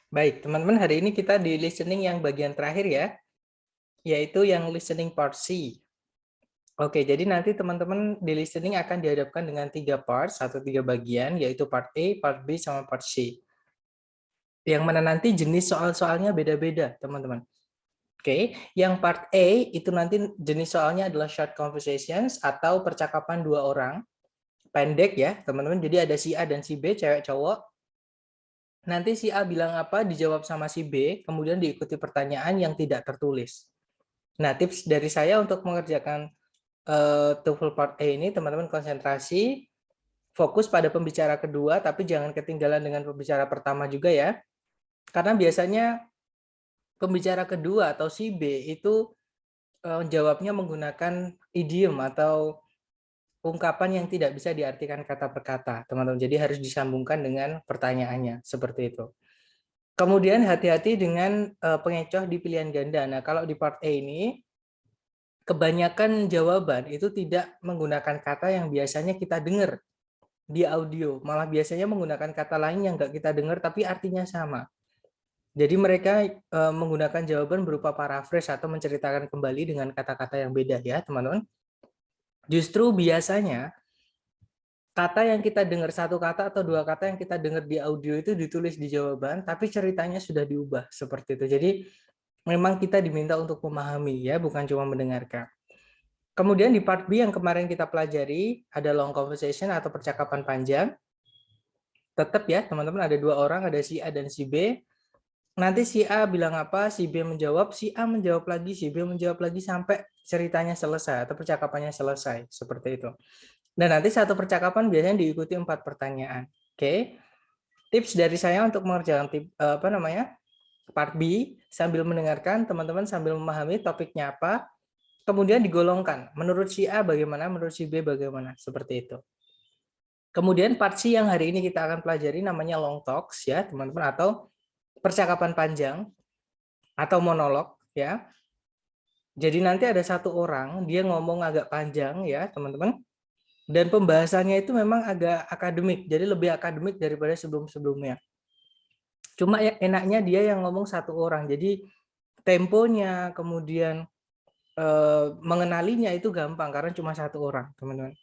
Baik, teman-teman, hari ini kita di listening yang bagian terakhir ya, yaitu yang listening part C. Oke, jadi nanti teman-teman di listening akan dihadapkan dengan 3 parts atau 3 bagian, yaitu part A, part B, sama part C. Yang mana nanti jenis soal-soalnya beda-beda, teman-teman. Oke, yang part A itu nanti jenis soalnya adalah short conversations atau percakapan dua orang, pendek ya, teman-teman. Jadi ada si A dan si B, cewek cowok. Nanti si A bilang apa, dijawab sama si B, kemudian diikuti pertanyaan yang tidak tertulis. Nah, tips dari saya untuk mengerjakan TOEFL Part A ini, teman-teman konsentrasi, fokus pada pembicara kedua, tapi jangan ketinggalan dengan pembicara pertama juga ya. Karena biasanya pembicara kedua atau si B itu jawabnya menggunakan idiom atau ungkapan yang tidak bisa diartikan kata per kata, teman-teman. Jadi harus disambungkan dengan pertanyaannya, seperti itu. Kemudian hati-hati dengan pengecoh di pilihan ganda. Nah, kalau di part A ini, kebanyakan jawaban itu tidak menggunakan kata yang biasanya kita dengar di audio. Malah biasanya menggunakan kata lain yang nggak kita dengar, tapi artinya sama. Jadi mereka menggunakan jawaban berupa paraphrase atau menceritakan kembali dengan kata-kata yang beda ya, teman-teman. Justru biasanya kata yang kita dengar, satu kata atau dua kata yang kita dengar di audio itu ditulis di jawaban, tapi ceritanya sudah diubah seperti itu. Jadi memang kita diminta untuk memahami ya, bukan cuma mendengarkan. Kemudian di part B yang kemarin kita pelajari ada long conversation atau percakapan panjang. Tetap ya teman-teman, ada dua orang, ada si A dan si B. Nanti si A bilang apa, si B menjawab, si A menjawab lagi, si B menjawab lagi sampai ceritanya selesai atau percakapannya selesai seperti itu. Dan nanti satu percakapan biasanya diikuti 4 pertanyaan. Oke. Tips dari saya untuk mengerjakan part B sambil mendengarkan, teman-teman sambil memahami topiknya apa, kemudian digolongkan. Menurut si A bagaimana, menurut si B bagaimana, seperti itu. Kemudian part C yang hari ini kita akan pelajari namanya long talks ya, teman-teman, atau percakapan panjang atau monolog ya. Jadi nanti ada satu orang dia ngomong agak panjang ya, teman-teman. Dan pembahasannya itu memang agak akademik, jadi lebih akademik daripada sebelum-sebelumnya. Cuma ya enaknya dia yang ngomong satu orang, jadi temponya, kemudian mengenalinya itu gampang karena cuma satu orang, teman-teman.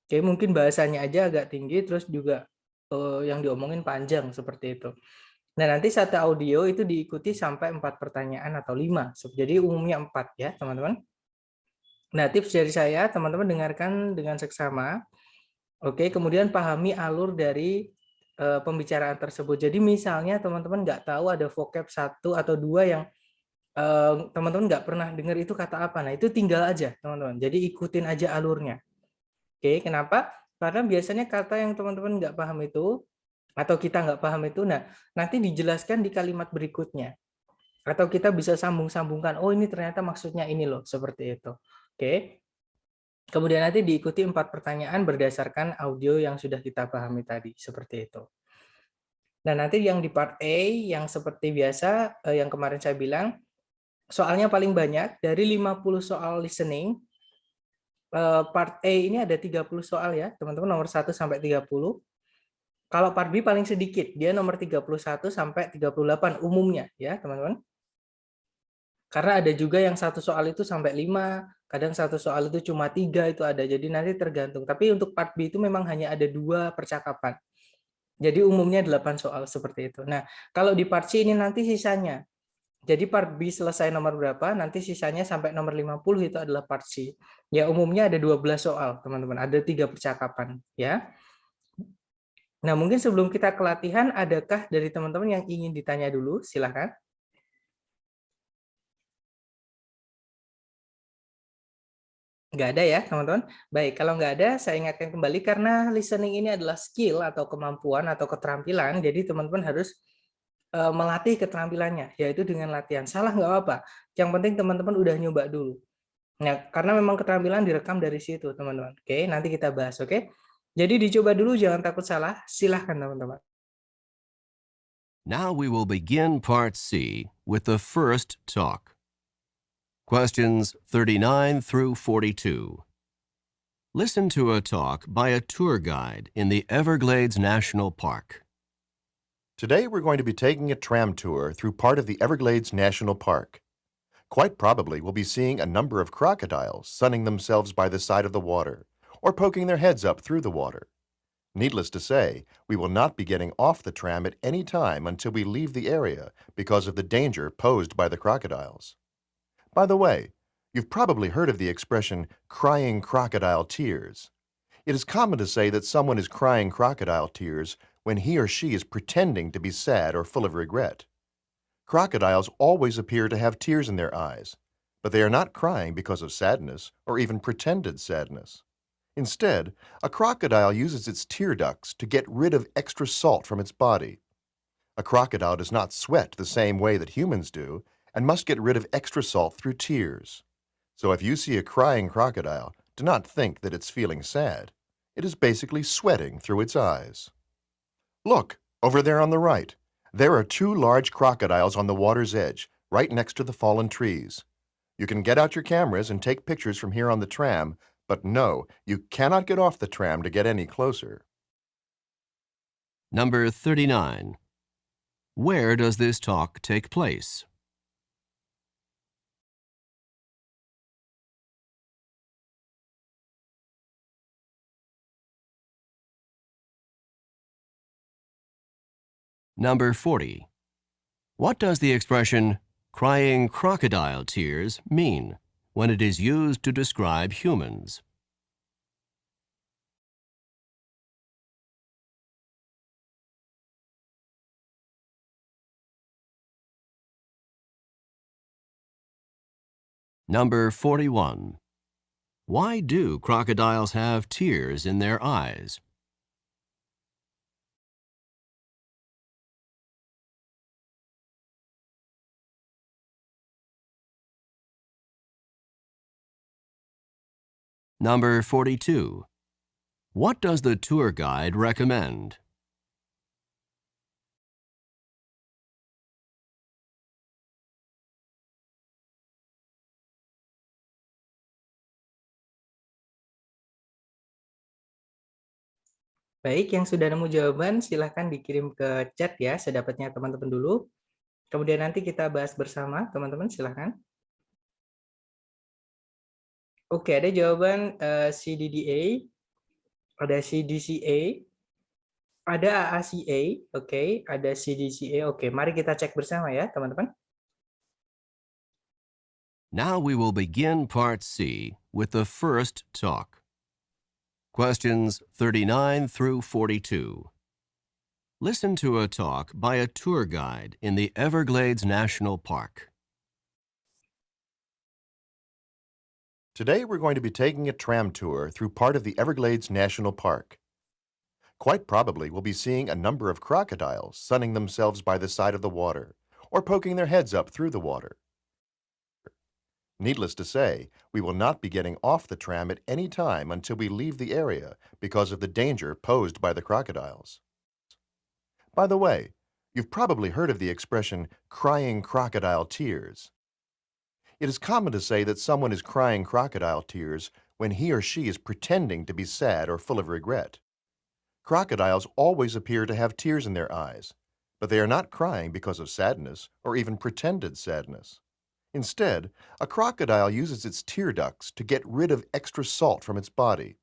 Oke, mungkin bahasanya aja agak tinggi, terus juga yang diomongin panjang seperti itu. Nah, nanti satu audio itu diikuti sampai 4 pertanyaan atau 5. Jadi umumnya 4 ya, teman-teman. Nah, tips dari saya, teman-teman dengarkan dengan seksama. Oke, kemudian pahami alur dari pembicaraan tersebut. Jadi misalnya teman-teman nggak tahu ada vocab satu atau dua yang teman-teman nggak pernah dengar itu kata apa. Nah, itu tinggal aja, teman-teman. Jadi ikutin aja alurnya. Oke, kenapa? Karena biasanya kata yang teman-teman nggak paham itu, atau kita nggak paham itu, nah nanti dijelaskan di kalimat berikutnya. Atau kita bisa sambung-sambungkan, oh ini ternyata maksudnya ini loh, seperti itu. Oke. Kemudian nanti diikuti 4 pertanyaan berdasarkan audio yang sudah kita pahami tadi, seperti itu. Nah, nanti yang di part A, yang seperti biasa, yang kemarin saya bilang, soalnya paling banyak, dari 50 soal listening, part A ini ada 30 soal ya, teman-teman, nomor 1 sampai 30. Kalau part B paling sedikit, dia nomor 31 sampai 38 umumnya ya, teman-teman. Karena ada juga yang satu soal itu sampai 5, kadang satu soal itu cuma 3 itu ada. Jadi nanti tergantung. Tapi untuk part B itu memang hanya ada 2 percakapan. Jadi umumnya 8 soal seperti itu. Nah, kalau di part C ini nanti sisanya. Jadi part B selesai nomor berapa, nanti sisanya sampai nomor 50 itu adalah part C. Ya umumnya ada 12 soal, teman-teman. Ada 3 percakapan, ya. Nah, mungkin sebelum kita ke latihan, adakah dari teman-teman yang ingin ditanya dulu? Silahkan. Nggak ada ya, teman-teman? Baik, kalau nggak ada, saya ingatkan kembali karena listening ini adalah skill atau kemampuan atau keterampilan, jadi teman-teman harus melatih keterampilannya, yaitu dengan latihan. Salah nggak apa-apa, yang penting teman-teman udah nyoba dulu. Nah, karena memang keterampilan direkam dari situ, teman-teman. Oke, nanti kita bahas, oke? Jadi dicoba dulu, jangan takut salah. Silahkan, teman-teman. Now we will begin Part C with the first talk. Questions 39 through 42. Listen to a talk by a tour guide in the Everglades National Park. Today we're going to be taking a tram tour through part of the Everglades National Park. Quite probably we'll be seeing a number of crocodiles sunning themselves by the side of the water or poking their heads up through the water. Needless to say, we will not be getting off the tram at any time until we leave the area because of the danger posed by the crocodiles. By the way, you've probably heard of the expression crying crocodile tears. It is common to say that someone is crying crocodile tears when he or she is pretending to be sad or full of regret. Crocodiles always appear to have tears in their eyes, but they are not crying because of sadness or even pretended sadness. Instead, a crocodile uses its tear ducts to get rid of extra salt from its body. A crocodile does not sweat the same way that humans do and must get rid of extra salt through tears. So if you see a crying crocodile, do not think that it's feeling sad. It is basically sweating through its eyes. Look, over there on the right. There are two large crocodiles on the water's edge, right next to the fallen trees. You can get out your cameras and take pictures from here on the tram, but no, you cannot get off the tram to get any closer. Number 39. Where does this talk take place? Number 40. What does the expression crying crocodile tears mean when it is used to describe humans? Number 41. Why do crocodiles have tears in their eyes? Number 42. What does the tour guide recommend? Baik, yang sudah nemu jawaban silahkan dikirim ke chat ya, sedapatnya teman-teman dulu. Kemudian nanti kita bahas bersama, teman-teman silahkan. Oke, ada jawaban CDDA, ada CDCA, ada AACA, oke, ada CDCA, oke. Mari kita cek bersama ya, teman-teman. Now we will begin Part C with the first talk. Questions 39 through 42. Listen to a talk by a tour guide in the Everglades National Park. Today we're going to be taking a tram tour through part of the Everglades National Park. Quite probably we'll be seeing a number of crocodiles sunning themselves by the side of the water or poking their heads up through the water. Needless to say, we will not be getting off the tram at any time until we leave the area because of the danger posed by the crocodiles. By the way, you've probably heard of the expression crying crocodile tears. It is common to say that someone is crying crocodile tears when he or she is pretending to be sad or full of regret. Crocodiles always appear to have tears in their eyes, but they are not crying because of sadness or even pretended sadness. Instead, a crocodile uses its tear ducts to get rid of extra salt from its body.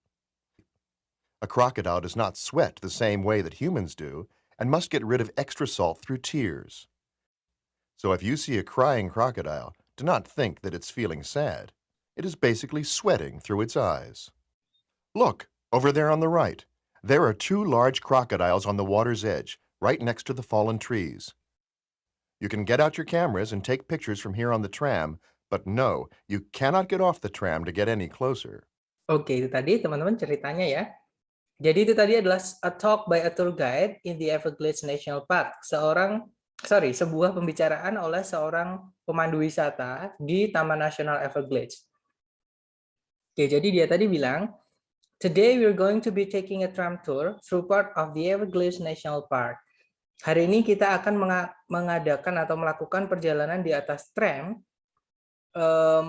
A crocodile does not sweat the same way that humans do and must get rid of extra salt through tears. So if you see a crying crocodile, do not think that it's feeling sad. It is basically sweating through its eyes. Look, over there on the right. There are two large crocodiles on the water's edge, right next to the fallen trees. You can get out your cameras and take pictures from here on the tram, but no, you cannot get off the tram to get any closer. Oke, itu tadi teman-teman ceritanya ya. Jadi itu tadi adalah a talk by a tour guide in the Everglades National Park. Sebuah pembicaraan oleh seorang pemandu wisata di Taman Nasional Everglades. Oke, jadi dia tadi bilang, today we're going to be taking a tram tour through part of the Everglades National Park. Hari ini kita akan mengadakan atau melakukan perjalanan di atas tram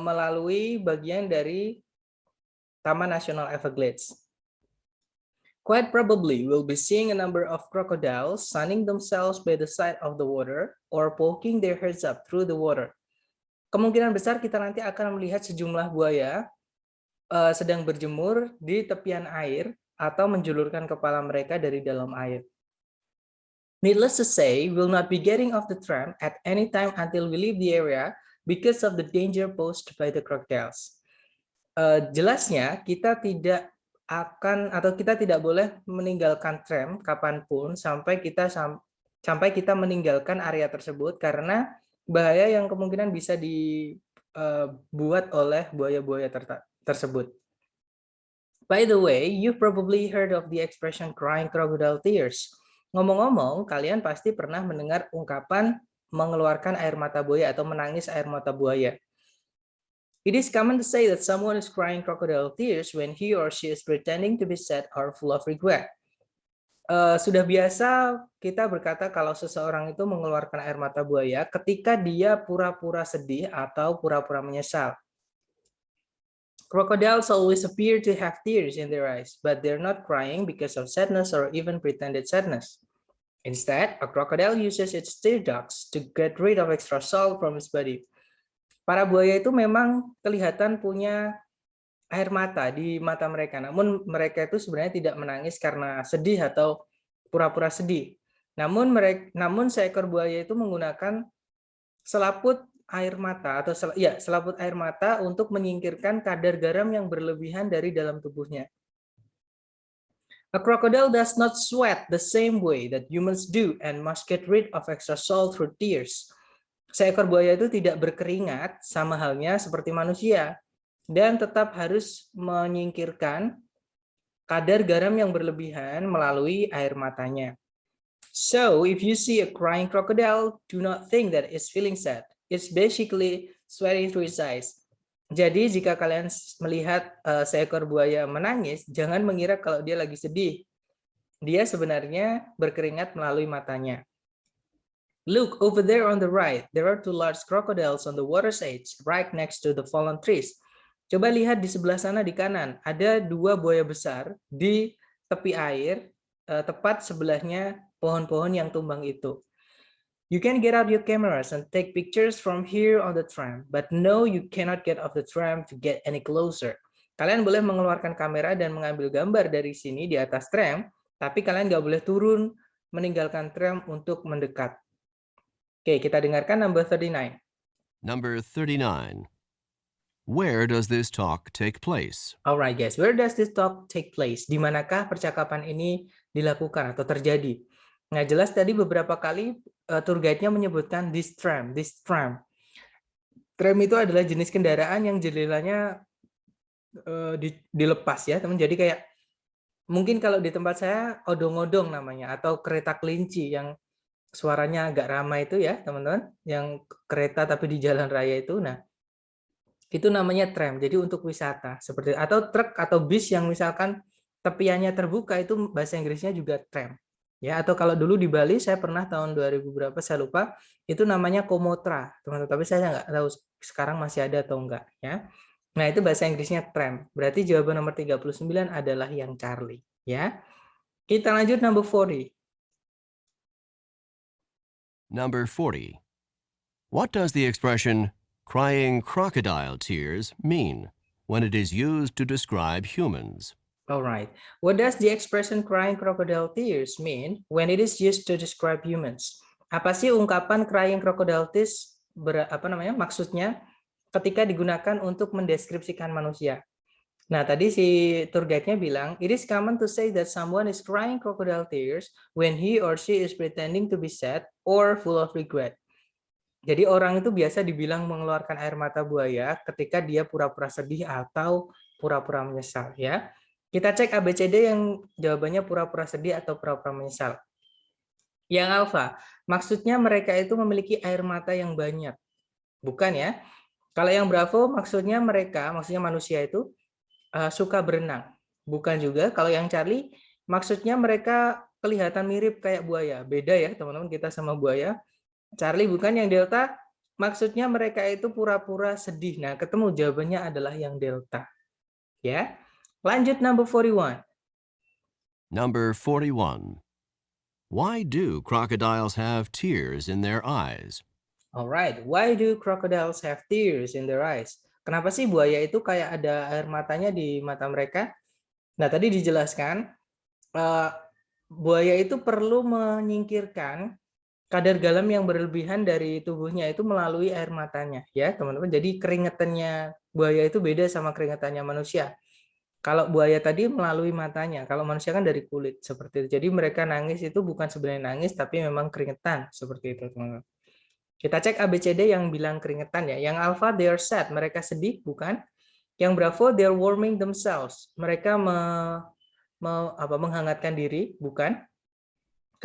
melalui bagian dari Taman Nasional Everglades. Quite probably, we'll be seeing a number of crocodiles sunning themselves by the side of the water or poking their heads up through the water. Kemungkinan besar kita nanti akan melihat sejumlah buaya sedang berjemur di tepian air atau menjulurkan kepala mereka dari dalam air. Needless to say, we'll not be getting off the tram at any time until we leave the area because of the danger posed by the crocodiles. Jelasnya kita tidak akan atau kita tidak boleh meninggalkan tram kapanpun sampai kita meninggalkan area tersebut karena bahaya yang kemungkinan bisa dibuat oleh buaya-buaya tersebut. By the way, you've probably heard of the expression crying crocodile tears. Ngomong-ngomong, kalian pasti pernah mendengar ungkapan mengeluarkan air mata buaya atau menangis air mata buaya. It is common to say that someone is crying crocodile tears when he or she is pretending to be sad or full of regret. Sudah biasa kita berkata kalau seseorang itu mengeluarkan air mata buaya ketika dia pura-pura sedih atau pura-pura menyesal. Crocodiles always appear to have tears in their eyes, but they're not crying because of sadness or even pretended sadness. Instead, a crocodile uses its tear ducts to get rid of extra salt from its body. Para buaya itu memang kelihatan punya air mata di mata mereka, namun mereka itu sebenarnya tidak menangis karena sedih atau pura-pura sedih. Namun seekor buaya itu menggunakan selaput air mata atau selaput air mata untuk menyingkirkan kadar garam yang berlebihan dari dalam tubuhnya. A crocodile does not sweat the same way that humans do and must get rid of extra salt through tears. Seekor buaya itu tidak berkeringat sama halnya seperti manusia dan tetap harus menyingkirkan kadar garam yang berlebihan melalui air matanya. So, if you see a crying crocodile, do not think that it's feeling sad. It's basically sweating through its eyes. Jadi, jika kalian melihat seekor buaya menangis, jangan mengira kalau dia lagi sedih. Dia sebenarnya berkeringat melalui matanya. Look, over there on the right, there are two large crocodiles on the water's edge, right next to the fallen trees. Coba lihat di sebelah sana di kanan, ada dua buaya besar di tepi air, tepat sebelahnya pohon-pohon yang tumbang itu. You can get out your cameras and take pictures from here on the tram, but no, you cannot get off the tram to get any closer. Kalian boleh mengeluarkan kamera dan mengambil gambar dari sini di atas tram, tapi kalian nggak boleh turun meninggalkan tram untuk mendekat. Oke, kita dengarkan number 39. Number 39. Where does this talk take place? Alright guys, where does this talk take place? Di manakah percakapan ini dilakukan atau terjadi? Nah, jelas tadi beberapa kali tour guide-nya menyebutkan this tram, this tram. Tram itu adalah jenis kendaraan yang jendelanya dilepas ya, teman. Jadi kayak mungkin kalau di tempat saya odong-odong namanya atau kereta kelinci yang suaranya agak ramai itu ya, teman-teman, yang kereta tapi di jalan raya itu. Nah, itu namanya tram. Jadi untuk wisata seperti atau truk atau bis yang misalkan tepiannya terbuka itu bahasa Inggrisnya juga tram. Ya, atau kalau dulu di Bali saya pernah tahun 2000 berapa saya lupa, itu namanya komotra, teman-teman. Tapi saya nggak tahu sekarang masih ada atau enggak ya. Nah, itu bahasa Inggrisnya tram. Berarti jawaban nomor 39 adalah yang Charlie, ya. Kita lanjut number 40. Number 40. What does the expression crying crocodile tears mean when it is used to describe humans? All right. What does the expression crying crocodile tears mean when it is used to describe humans? Apa sih ungkapan crying crocodile tears maksudnya ketika digunakan untuk mendeskripsikan manusia? Nah, tadi si tour guide-nya bilang, it is common to say that someone is crying crocodile tears when he or she is pretending to be sad or full of regret. Jadi orang itu biasa dibilang mengeluarkan air mata buaya ketika dia pura-pura sedih atau pura-pura menyesal, ya. Kita cek ABCD yang jawabannya pura-pura sedih atau pura-pura menyesal. Yang alfa, maksudnya mereka itu memiliki air mata yang banyak. Bukan ya. Kalau yang bravo, maksudnya manusia itu suka berenang. Bukan juga. Kalau yang Charlie, maksudnya mereka kelihatan mirip kayak buaya. Beda ya teman-teman kita sama buaya. Charlie bukan. Yang delta, maksudnya mereka itu pura-pura sedih. Nah, ketemu jawabannya adalah yang delta. Ya. Lanjut number 41. Number 41. Why do crocodiles have tears in their eyes? Alright, why do crocodiles have tears in their eyes? Kenapa sih buaya itu kayak ada air matanya di mata mereka? Nah, tadi dijelaskan, buaya itu perlu menyingkirkan kadar garam yang berlebihan dari tubuhnya itu melalui air matanya, ya teman-teman. Jadi keringatannya buaya itu beda sama keringatannya manusia. Kalau buaya tadi melalui matanya, kalau manusia kan dari kulit, seperti itu. Jadi mereka nangis itu bukan sebenarnya nangis, tapi memang keringetan, seperti itu teman-teman. Kita cek ABCD yang bilang keringetan ya. Yang alpha, they are sad, mereka sedih, bukan. Yang bravo, they are warming themselves, mereka menghangatkan diri, bukan.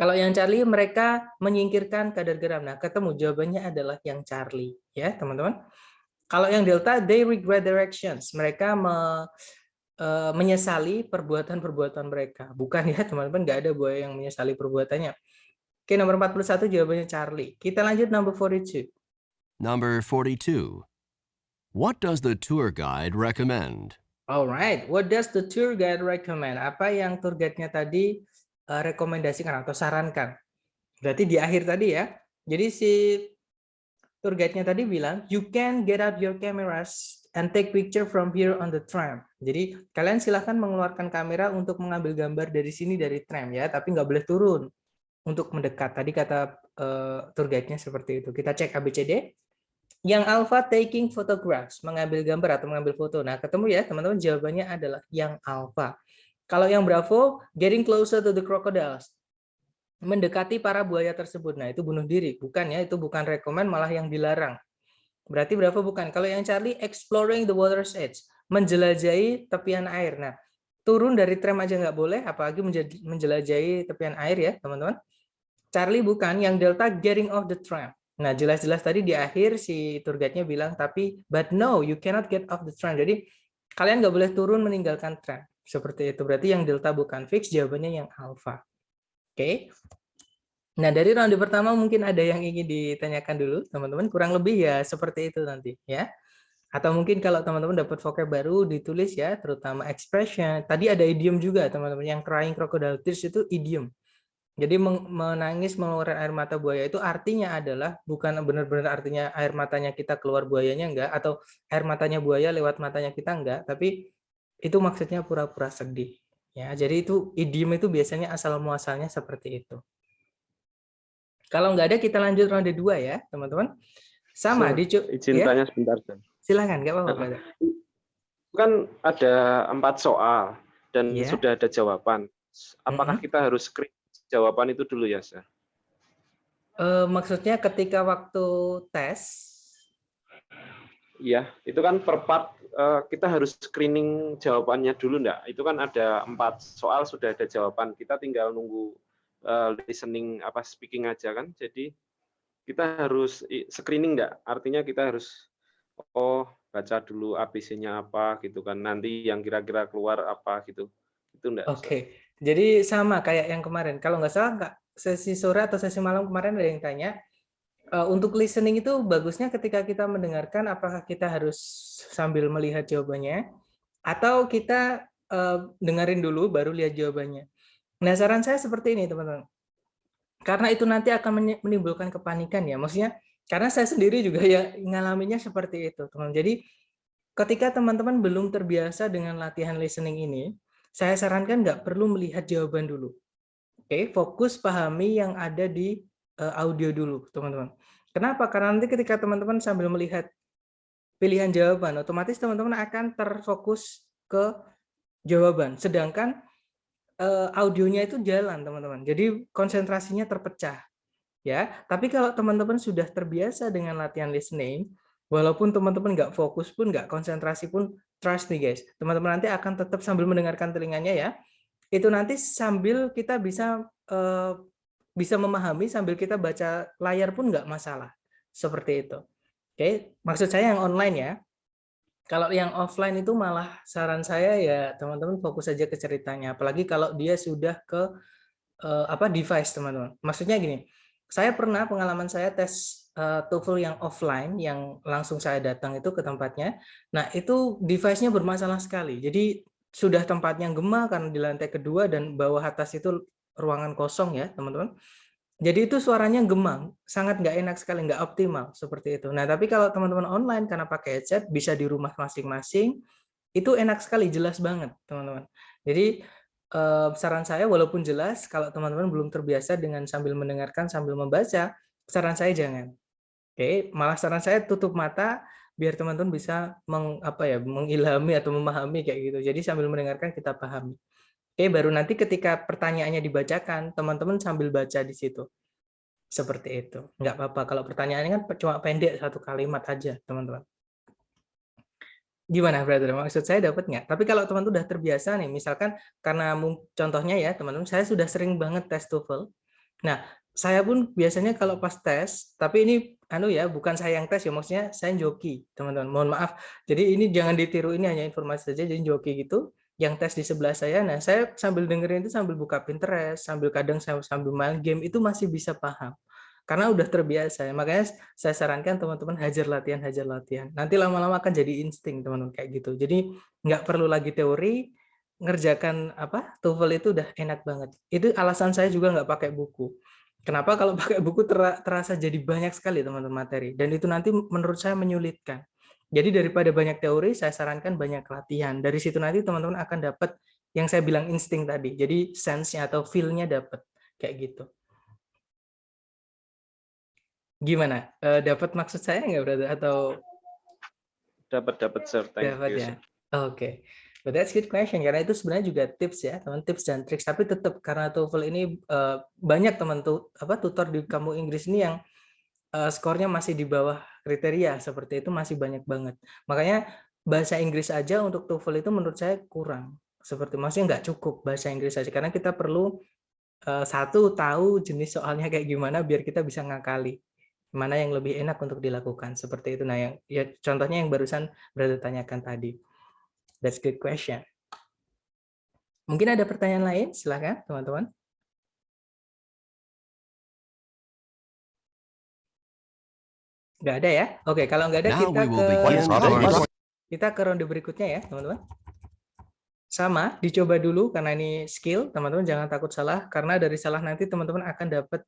Kalau yang Charlie, mereka menyingkirkan kadar garam. Nah, ketemu jawabannya adalah yang Charlie, ya teman-teman. Kalau yang Delta, they regret their actions, mereka menyesali perbuatan-perbuatan mereka. Bukan ya teman-teman, nggak ada buaya yang menyesali perbuatannya. Oke, nomor 41 jawabannya Charlie. Kita lanjut number 42. Number 42. What does the tour guide recommend? Alright, what does the tour guide recommend? Apa yang tour guide-nya tadi rekomendasikan atau sarankan? Berarti di akhir tadi ya. Jadi si tour guide-nya tadi bilang, you can get out your cameras and take picture from here on the tram. Jadi kalian silahkan mengeluarkan kamera untuk mengambil gambar dari sini dari tram ya, tapi nggak boleh turun untuk mendekat. Tadi kata tour guide-nya seperti itu. Kita cek ABCD. Yang alpha taking photographs, mengambil gambar atau mengambil foto. Nah, ketemu ya teman-teman, jawabannya adalah yang alpha. Kalau yang bravo, getting closer to the crocodiles, mendekati para buaya tersebut. Nah, itu bunuh diri, bukan ya? Itu bukan rekomen, malah yang dilarang. Berarti bravo bukan. Kalau yang Charlie, exploring the water's edge, menjelajahi tepian air. Nah, turun dari tram aja nggak boleh, apalagi menjelajahi tepian air ya teman-teman. Charlie bukan. Yang Delta, getting off the tram. Nah, jelas-jelas tadi di akhir si tour guide-nya bilang, tapi, but no, you cannot get off the tram. Jadi, kalian nggak boleh turun meninggalkan tram. Seperti itu. Berarti yang Delta bukan fix, jawabannya yang alpha. Oke. Nah, dari ronde pertama mungkin ada yang ingin ditanyakan dulu, teman-teman. Kurang lebih ya seperti itu nanti, ya. Atau mungkin kalau teman-teman dapat vocab baru, ditulis ya, terutama expression. Tadi ada idiom juga, teman-teman. Yang crying crocodile tears itu idiom. Jadi menangis mengeluarkan air mata buaya itu artinya adalah bukan benar-benar artinya air matanya kita keluar buayanya enggak, atau air matanya buaya lewat matanya kita enggak, tapi itu maksudnya pura-pura sedih. Ya, jadi itu idiom itu biasanya asal muasalnya seperti itu. Kalau enggak ada kita lanjut ronde 2 ya, teman-teman. Sama izin ya. tanya sebentar, Sir. Silakan, enggak apa-apa. Kan ada 4 soal dan Ya. sudah ada jawaban. Apakah kita harus screen jawaban itu dulu ya, Sir? Maksudnya ketika waktu tes? Iya, itu kan per part kita harus screening jawabannya dulu enggak? Itu kan ada 4 soal sudah ada jawaban. Kita tinggal nunggu listening speaking aja kan. Jadi kita harus screening enggak? Artinya kita harus baca dulu ABC-nya apa gitu kan. Nanti yang kira-kira keluar apa gitu. Itu enggak? Oke. Jadi sama kayak yang kemarin. Kalau nggak salah, nggak sesi sore atau sesi malam kemarin ada yang tanya, untuk listening itu bagusnya ketika kita mendengarkan, apakah kita harus sambil melihat jawabannya, atau kita dengerin dulu baru lihat jawabannya. Nah, saran saya seperti ini, teman-teman. Karena itu nanti akan menimbulkan kepanikan ya. Maksudnya, karena saya sendiri juga ya ngalaminnya seperti itu, teman. Jadi, ketika teman-teman belum terbiasa dengan latihan listening ini, saya sarankan nggak perlu melihat jawaban dulu. Oke, fokus pahami yang ada di audio dulu, teman-teman. Kenapa? Karena nanti ketika teman-teman sambil melihat pilihan jawaban, otomatis teman-teman akan terfokus ke jawaban. Sedangkan audionya itu jalan, teman-teman. Jadi konsentrasinya terpecah. Ya, tapi kalau teman-teman sudah terbiasa dengan latihan listening, walaupun teman-teman nggak fokus pun, nggak konsentrasi pun, trust nih guys, teman-teman nanti akan tetap sambil mendengarkan telinganya ya. Itu nanti sambil kita bisa memahami sambil kita baca layar pun nggak masalah. Seperti itu. Oke, maksud saya yang online ya. Kalau yang offline itu malah saran saya ya teman-teman fokus saja ke ceritanya. Apalagi kalau dia sudah ke device teman-teman. Maksudnya gini, saya pernah pengalaman saya tes TOEFL yang offline, yang langsung saya datang itu ke tempatnya. Nah, itu device-nya bermasalah sekali. Jadi sudah tempatnya gema karena di lantai kedua dan bawah atas itu ruangan kosong ya, teman-teman. Jadi itu suaranya gemang, sangat nggak enak sekali, nggak optimal seperti itu. Nah, tapi kalau teman-teman online karena pakai headset, bisa di rumah masing-masing, itu enak sekali, jelas banget, teman-teman. Jadi saran saya walaupun jelas, kalau teman-teman belum terbiasa dengan sambil mendengarkan, sambil membaca, saran saya jangan. Oke, malah saran saya tutup mata biar teman-teman bisa mengilhami atau memahami kayak gitu. Jadi sambil mendengarkan kita pahami. Oke, baru nanti ketika pertanyaannya dibacakan, teman-teman sambil baca di situ. Seperti itu. Nggak apa-apa. Kalau pertanyaannya kan cuma pendek, satu kalimat aja, teman-teman. Gimana, brother? Maksud saya dapat nggak? Tapi kalau teman-teman udah terbiasa nih, misalkan karena contohnya ya, teman-teman, saya sudah sering banget tes TOEFL. Nah, saya pun biasanya kalau pas tes, tapi ini bukan saya yang tes ya, maksudnya saya joki, teman-teman. Mohon maaf. Jadi ini jangan ditiru, ini hanya informasi saja, jadi joki gitu. Yang tes di sebelah saya, nah saya sambil dengerin itu sambil buka Pinterest, kadang sambil main game, itu masih bisa paham. Karena udah terbiasa, makanya saya sarankan teman-teman hajar latihan. Nanti lama-lama akan jadi insting, teman-teman, kayak gitu. Jadi nggak perlu lagi teori, ngerjakan TOEFL itu udah enak banget. Itu alasan saya juga nggak pakai buku. Kenapa? Kalau pakai buku terasa jadi banyak sekali, teman-teman, materi. Dan itu nanti menurut saya menyulitkan. Jadi daripada banyak teori, saya sarankan banyak latihan. Dari situ nanti teman-teman akan dapat yang saya bilang insting tadi. Jadi sense-nya atau feel-nya dapat. Kayak gitu. Gimana? Dapat maksud saya nggak, brother? Atau Dapat, sir. Thank dapat you, ya? sir. Oke. But that's good question, karena itu sebenarnya juga tips ya, teman, tips dan trik. Tapi tetap karena TOEFL ini banyak teman tutor di kamu Inggris ini yang skornya masih di bawah kriteria seperti itu, masih banyak banget. Makanya bahasa Inggris aja untuk TOEFL itu menurut saya kurang. Seperti maksudnya nggak cukup bahasa Inggris aja, karena kita perlu satu tahu jenis soalnya kayak gimana biar kita bisa ngakali mana yang lebih enak untuk dilakukan seperti itu. Nah, yang ya contohnya yang barusan berada tanyakan tadi. That's good question. Mungkin ada pertanyaan lain? Silakan, teman-teman. Nggak ada ya? Oke, kalau nggak ada Now we will begin kita ke ronde berikutnya ya, teman-teman. Sama, dicoba dulu karena ini skill, teman-teman jangan takut salah, karena dari salah nanti teman-teman akan dapat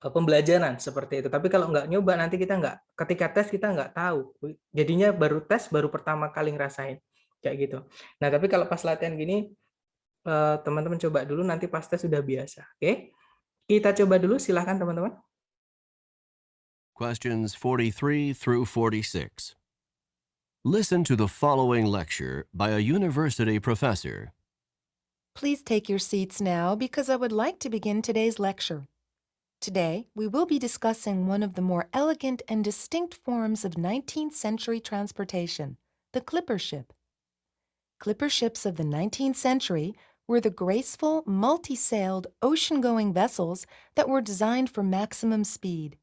pembelajaran seperti itu. Tapi kalau nggak nyoba nanti ketika tes kita nggak tahu. Jadinya baru tes, baru pertama kali ngerasain kayak gitu. Nah, tapi kalau pas latihan gini, teman-teman coba dulu, nanti pas tes sudah biasa. Oke, kita coba dulu, silahkan teman-teman. questions 43 through 46. Listen to the following lecture by a university professor. Please take your seats now because I would like to begin today's lecture. Today, we will be discussing one of the more elegant and distinct forms of 19th century transportation, the clipper ship. Clipper ships of the 19th century were the graceful, multi-sailed, ocean-going vessels that were designed for maximum speed.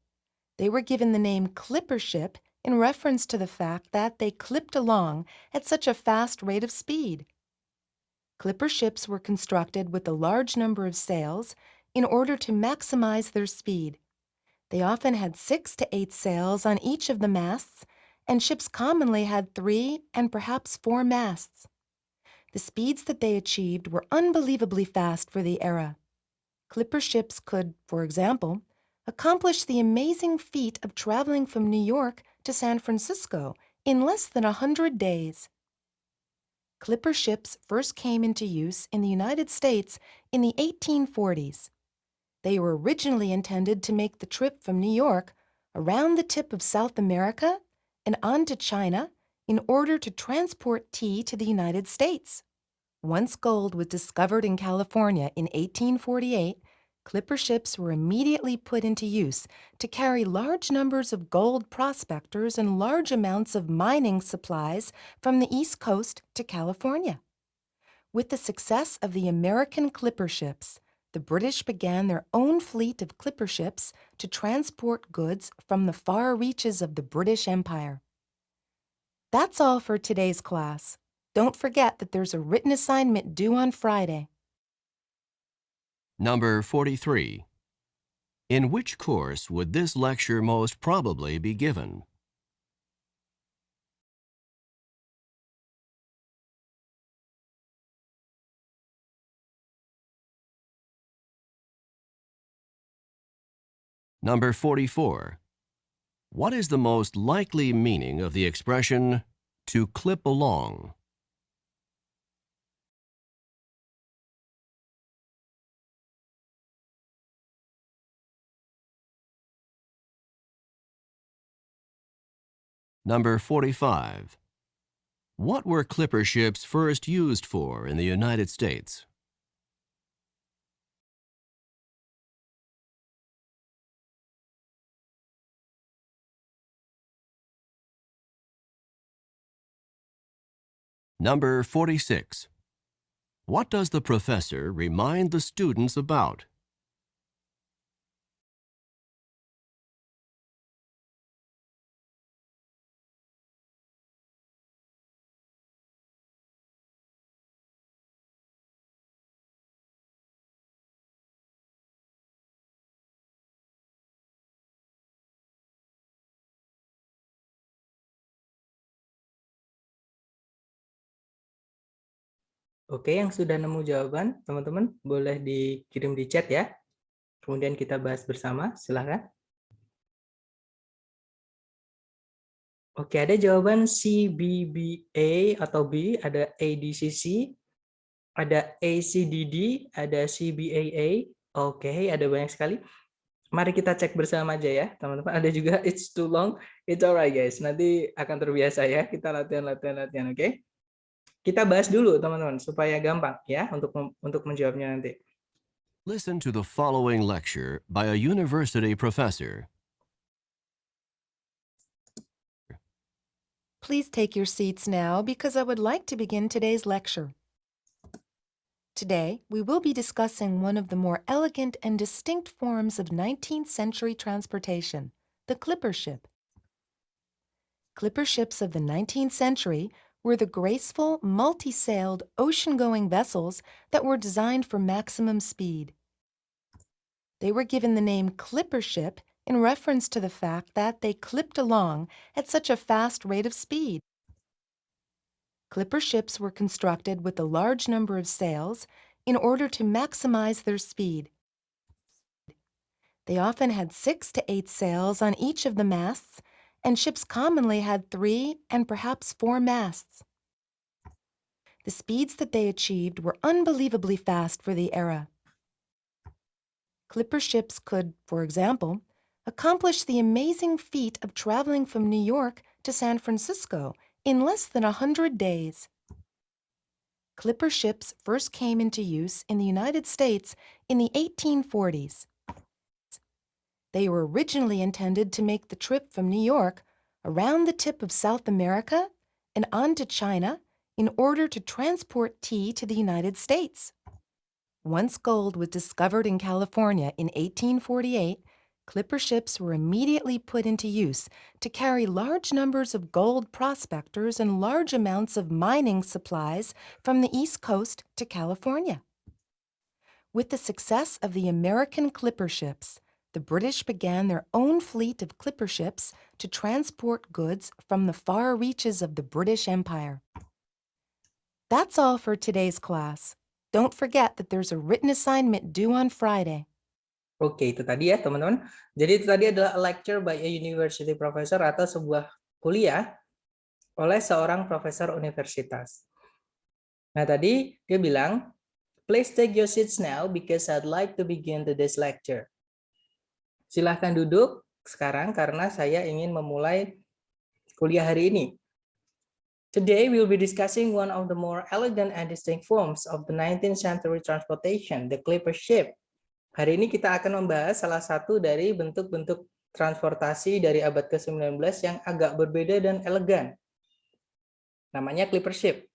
They were given the name clipper ship in reference to the fact that they clipped along at such a fast rate of speed. Clipper ships were constructed with a large number of sails in order to maximize their speed. They often had 6 to 8 sails on each of the masts, and ships commonly had 3 and perhaps 4 masts. The speeds that they achieved were unbelievably fast for the era. Clipper ships could, for example, accomplish the amazing feat of traveling from New York to San Francisco in less than 100 days. Clipper ships first came into use in the United States in the 1840s. They were originally intended to make the trip from New York around the tip of South America and on to China in order to transport tea to the United States. Once gold was discovered in California in 1848, clipper ships were immediately put into use to carry large numbers of gold prospectors and large amounts of mining supplies from the East Coast to California. With the success of the American clipper ships, the British began their own fleet of clipper ships to transport goods from the far reaches of the British Empire. That's all for today's class. Don't forget that there's a written assignment due on Friday. Number 43. In which course would this lecture most probably be given? Number 44. What is the most likely meaning of the expression to clip along? Number 45. What were clipper ships first used for in the United States? Number 46. What does the professor remind the students about? Oke, yang sudah nemu jawaban, teman-teman boleh dikirim di chat ya. Kemudian kita bahas bersama, silakan. Oke, ada jawaban CBBA atau B, ada ADCC, ada ACDD, ada CBAA. Oke, ada banyak sekali. Mari kita cek bersama aja ya, teman-teman. Ada juga it's too long, it's alright guys. Nanti akan terbiasa ya, kita latihan, oke? Kita bahas dulu teman-teman supaya gampang ya untuk menjawabnya nanti. Listen to the following lecture by a university professor. Please take your seats now because I would like to begin today's lecture. Today, we will be discussing one of the more elegant and distinct forms of 19th century transportation, the clipper ship. Clipper ships of the 19th century were the graceful, multi-sailed, ocean-going vessels that were designed for maximum speed. They were given the name clipper ship in reference to the fact that they clipped along at such a fast rate of speed. Clipper ships were constructed with a large number of sails in order to maximize their speed. They often had 6 to 8 sails on each of the masts, and ships commonly had 3 and perhaps 4 masts. The speeds that they achieved were unbelievably fast for the era. Clipper ships could, for example, accomplish the amazing feat of traveling from New York to San Francisco in less than 100 days. Clipper ships first came into use in the United States in the 1840s. They were originally intended to make the trip from New York around the tip of South America and on to China in order to transport tea to the United States. Once gold was discovered in California in 1848, clipper ships were immediately put into use to carry large numbers of gold prospectors and large amounts of mining supplies from the East Coast to California. With the success of the American clipper ships, the British began their own fleet of clipper ships to transport goods from the far reaches of the British Empire. That's all for today's class. Don't forget that there's a written assignment due on Friday. Oke, itu tadi ya teman-teman. Jadi itu tadi adalah a lecture by a university professor atau sebuah kuliah oleh seorang profesor universitas. Nah tadi dia bilang, please take your seats now because I'd like to begin today's lecture. Silahkan duduk sekarang karena saya ingin memulai kuliah hari ini. Today we'll be discussing one of the more elegant and distinct forms of the 19th century transportation, the clipper ship. Hari ini kita akan membahas salah satu dari bentuk-bentuk transportasi dari abad ke-19 yang agak berbeda dan elegan. Namanya clipper ship.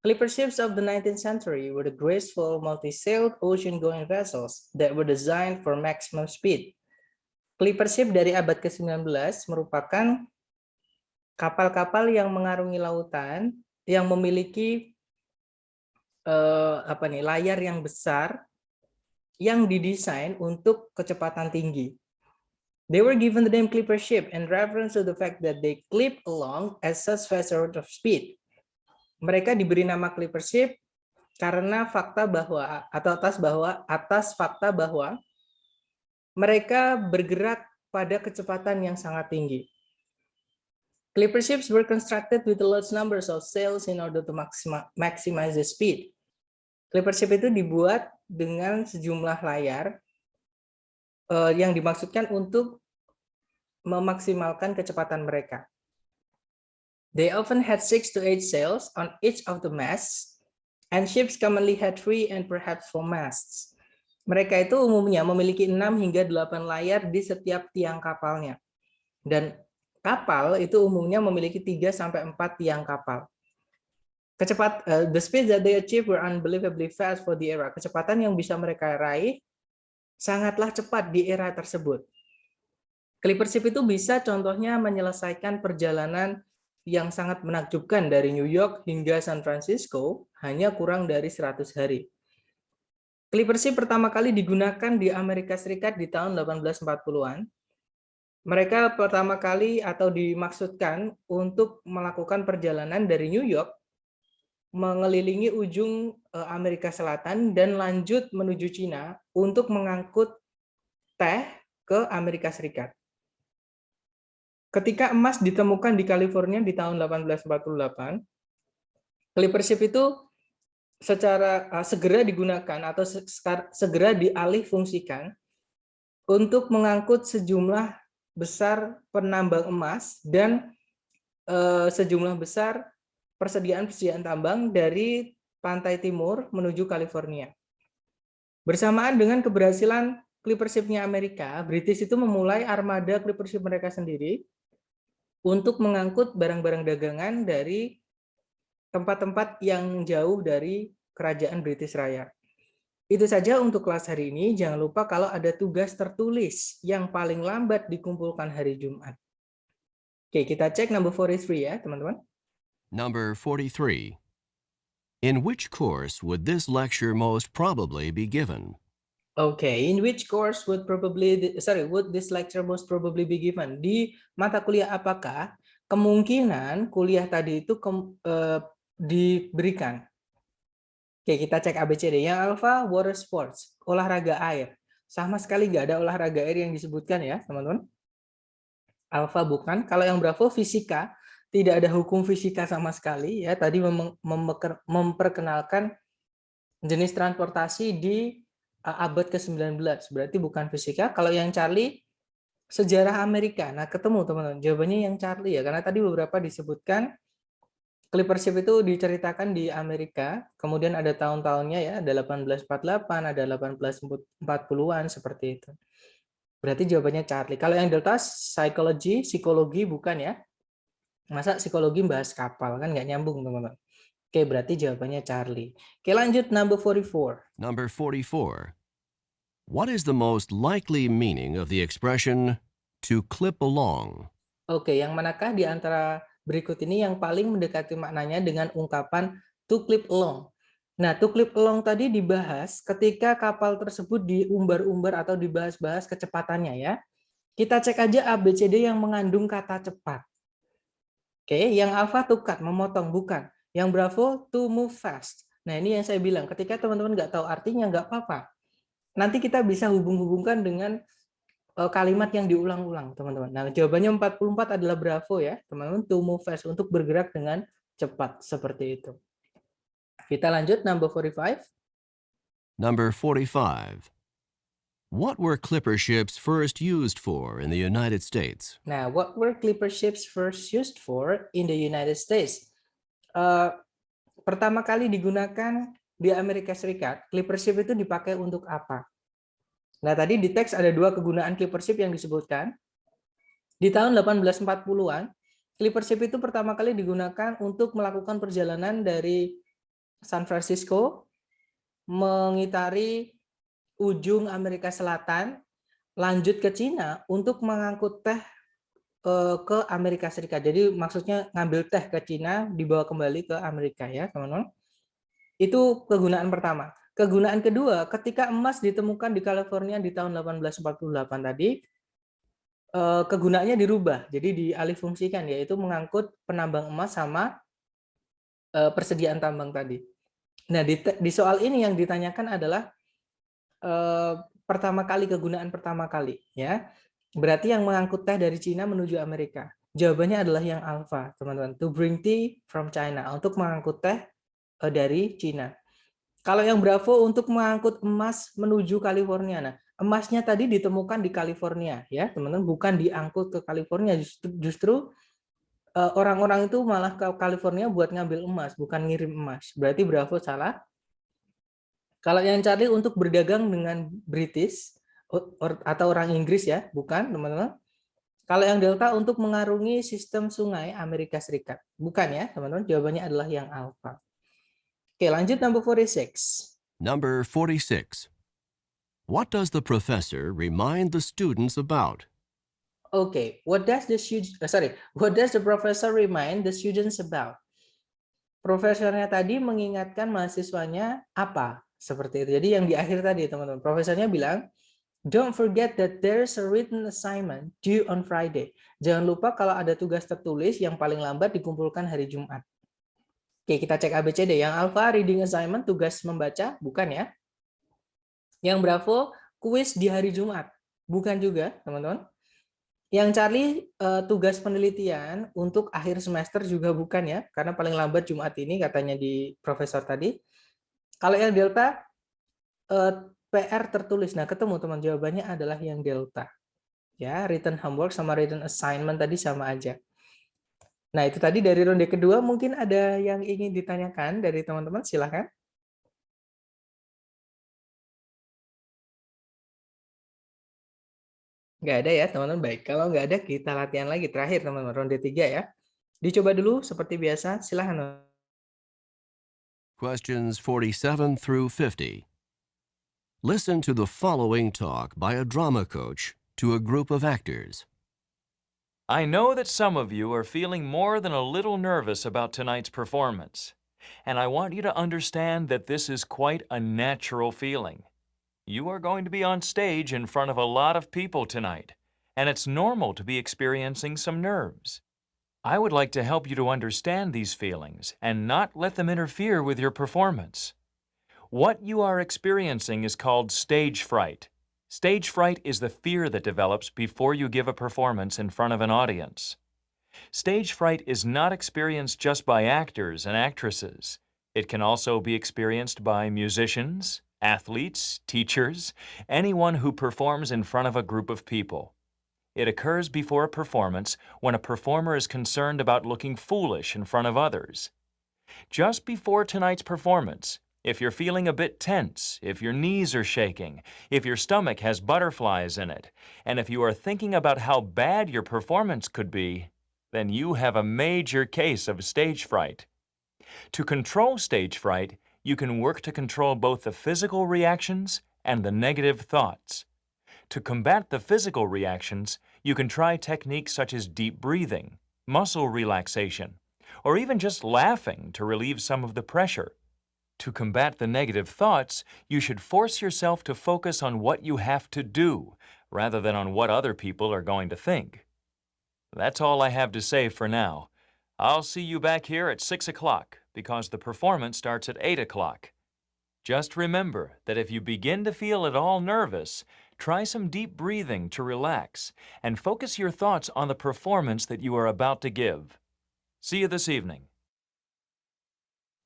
Clipper ships of the 19th century were the graceful, multi-sailed, ocean-going vessels that were designed for maximum speed. Clipper ship dari abad ke-19 merupakan kapal-kapal yang mengarungi lautan, yang memiliki layar yang besar, yang didesain untuk kecepatan tinggi. They were given the name clipper ship in reference to the fact that they clip along at such fast rate of speed. Mereka diberi nama clipper ship karena atas fakta bahwa mereka bergerak pada kecepatan yang sangat tinggi. Clipper ships were constructed with large numbers of sails in order to maximize the speed. Clipper ship itu dibuat dengan sejumlah layar yang dimaksudkan untuk memaksimalkan kecepatan mereka. They often had 6 to 8 sails on each of the masts, and ships commonly had 3 and perhaps 4 masts. Mereka itu umumnya memiliki 6 hingga 8 layar di setiap tiang kapalnya. Dan kapal itu umumnya memiliki 3 sampai 4 tiang kapal. The speed that they achieved were unbelievably fast for the era. Kecepatan yang bisa mereka raih sangatlah cepat di era tersebut. Clipper ship itu bisa contohnya menyelesaikan perjalanan yang sangat menakjubkan dari New York hingga San Francisco hanya kurang dari 100 hari. Clipper ship pertama kali digunakan di Amerika Serikat di tahun 1840-an. Mereka pertama kali atau dimaksudkan untuk melakukan perjalanan dari New York mengelilingi ujung Amerika Selatan dan lanjut menuju Cina untuk mengangkut teh ke Amerika Serikat. Ketika emas ditemukan di California di tahun 1848, Clipper ship itu secara segera digunakan atau segera dialihfungsikan untuk mengangkut sejumlah besar penambang emas dan sejumlah besar persediaan tambang dari pantai timur menuju California. Bersamaan dengan keberhasilan Clipper ship-nya Amerika, British itu memulai armada Clipper ship mereka sendiri untuk mengangkut barang-barang dagangan dari tempat-tempat yang jauh dari kerajaan British Raya. Itu saja untuk kelas hari ini. Jangan lupa kalau ada tugas tertulis yang paling lambat dikumpulkan hari Jumat. Oke, kita cek number 43 ya, teman-teman. Number 43. In which course would this lecture most probably be given? Okay, in which course would this lecture most probably be given? Di mata kuliah apakah kemungkinan kuliah tadi itu diberikan? Oke, kita cek ABCD. Yang alpha, water sports, olahraga air. Sama sekali nggak ada olahraga air yang disebutkan ya, teman-teman. Alpha bukan. Kalau yang Bravo, fisika. Tidak ada hukum fisika sama sekali ya. Tadi memperkenalkan jenis transportasi di abad ke-19. Berarti bukan fisika. Kalau yang Charlie, sejarah Amerika. Nah, ketemu teman-teman. Jawabannya yang Charlie ya. Karena tadi beberapa disebutkan Clipper ship itu diceritakan di Amerika. Kemudian ada tahun-tahunnya ya. Ada 1848, ada 1840-an seperti itu. Berarti jawabannya Charlie. Kalau yang Delta, psikologi bukan ya. Masa psikologi bahas kapal, kan nggak nyambung, teman-teman. Oke, berarti jawabannya Charlie. Oke, lanjut number 44. Number 44. What is the most likely meaning of the expression to clip along? Oke, yang manakah di antara berikut ini yang paling mendekati maknanya dengan ungkapan to clip along? Nah, to clip along tadi dibahas ketika kapal tersebut diumbar-umbar atau dibahas-bahas kecepatannya ya. Kita cek aja ABCD yang mengandung kata cepat. Oke, yang alpha to cut, memotong, bukan. Yang Bravo to move fast. Nah, ini yang saya bilang, ketika teman-teman nggak tahu artinya, nggak apa-apa. Nanti kita bisa hubung-hubungkan dengan kalimat yang diulang-ulang, teman-teman. Nah, jawabannya 44 adalah Bravo ya, teman-teman, to move fast, untuk bergerak dengan cepat, seperti itu. Kita lanjut, number 45. Number 45. What were clipper ships first used for in the United States? Nah, what were clipper ships first used for in the United States? Pertama kali digunakan di Amerika Serikat, clipper ship itu dipakai untuk apa? Nah, tadi di teks ada 2 kegunaan clipper ship yang disebutkan. Di tahun 1840-an, clipper ship itu pertama kali digunakan untuk melakukan perjalanan dari San Francisco, mengitari ujung Amerika Selatan, lanjut ke Cina untuk mengangkut teh ke Amerika Serikat. Jadi maksudnya ngambil teh ke Cina, dibawa kembali ke Amerika ya, teman-teman. Itu kegunaan pertama. Kegunaan kedua, ketika emas ditemukan di California di tahun 1848 tadi, kegunaannya dirubah, jadi dialihfungsikan, yaitu mengangkut penambang emas sama persediaan tambang tadi. Nah, di soal ini yang ditanyakan adalah kegunaan pertama kali, ya. Berarti yang mengangkut teh dari Cina menuju Amerika. Jawabannya adalah yang alpha, teman-teman. To bring tea from China, untuk mengangkut teh dari Cina. Kalau yang Bravo untuk mengangkut emas menuju California. Nah, emasnya tadi ditemukan di California, ya, teman-teman, bukan diangkut ke California. Justru orang-orang itu malah ke California buat ngambil emas, bukan ngirim emas. Berarti Bravo salah. Kalau yang Charlie untuk berdagang dengan British atau orang Inggris, ya, bukan, teman-teman. Kalau yang Delta untuk mengarungi sistem sungai Amerika Serikat. Bukan, ya, teman-teman. Jawabannya adalah yang Alpha. Oke, lanjut number 46. Number 46. What does the professor remind the students about? Okay, what does the professor remind the students about? Profesornya tadi mengingatkan mahasiswanya apa? Seperti itu. Jadi yang di akhir tadi, teman-teman. Profesornya bilang, don't forget that there's a written assignment due on Friday. Jangan lupa kalau ada tugas tertulis yang paling lambat dikumpulkan hari Jumat. Oke, kita cek ABCD. Yang Alpha, reading assignment, tugas membaca, bukan, ya. Yang Bravo, kuis di hari Jumat, bukan juga, teman-teman. Yang Charlie, tugas penelitian untuk akhir semester juga bukan, ya, karena paling lambat Jumat ini katanya di profesor tadi. Kalau yang Delta, PR tertulis. Nah, ketemu, teman, jawabannya adalah yang Delta. Ya, written homework sama written assignment tadi sama aja. Nah, itu tadi dari ronde kedua. Mungkin ada yang ingin ditanyakan dari teman-teman, silakan. Nggak ada, ya, teman-teman. Baik, kalau nggak ada, kita latihan lagi. Terakhir, teman-teman, ronde 3, ya. Dicoba dulu seperti biasa, silakan. Questions 47 through 50. Listen to the following talk by a drama coach to a group of actors. I know that some of you are feeling more than a little nervous about tonight's performance, and I want you to understand that this is quite a natural feeling. You are going to be on stage in front of a lot of people tonight, and it's normal to be experiencing some nerves. I would like to help you to understand these feelings and not let them interfere with your performance. What you are experiencing is called stage fright. Stage fright is the fear that develops before you give a performance in front of an audience. Stage fright is not experienced just by actors and actresses. It can also be experienced by musicians, athletes, teachers, anyone who performs in front of a group of people. It occurs before a performance when a performer is concerned about looking foolish in front of others. Just before tonight's performance, if you're feeling a bit tense, if your knees are shaking, if your stomach has butterflies in it, and if you are thinking about how bad your performance could be, then you have a major case of stage fright. To control stage fright, you can work to control both the physical reactions and the negative thoughts. To combat the physical reactions, you can try techniques such as deep breathing, muscle relaxation, or even just laughing to relieve some of the pressure. To combat the negative thoughts, you should force yourself to focus on what you have to do, rather than on what other people are going to think. That's all I have to say for now. I'll see you back here at 6 o'clock, because the performance starts at 8 o'clock. Just remember that if you begin to feel at all nervous, try some deep breathing to relax and focus your thoughts on the performance that you are about to give. See you this evening.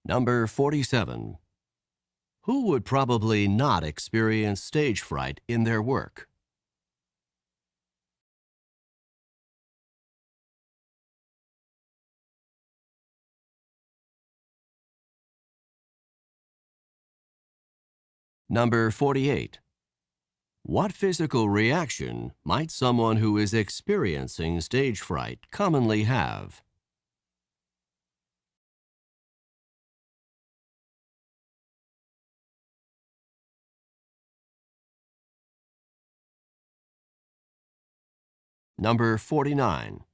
Number 47. Who would probably not experience stage fright in their work? Number 48. What physical reaction might someone who is experiencing stage fright commonly have? Number 49.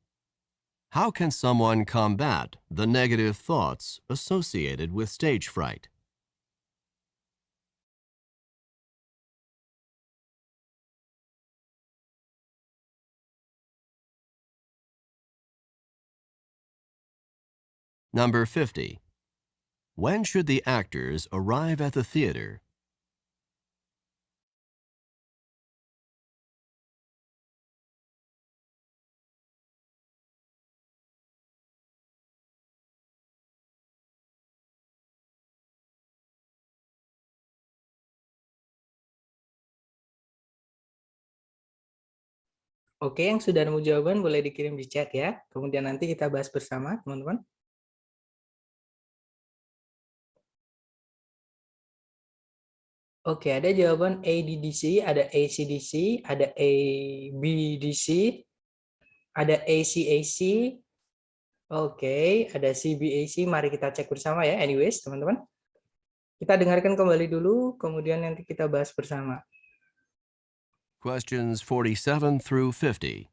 How can someone combat the negative thoughts associated with stage fright? Number 50. When should the actors arrive at the theater? Oke, yang sudah nemu jawaban boleh dikirim di chat ya. Kemudian nanti kita bahas bersama, teman-teman. Oke, ada jawaban ADDC, ada ACDC, ada ABDC, ada ACAC. Oke, ada CBAC. Mari kita cek bersama ya. Anyways, teman-teman. Kita dengarkan kembali dulu, kemudian nanti kita bahas bersama. Questions 47 through 50.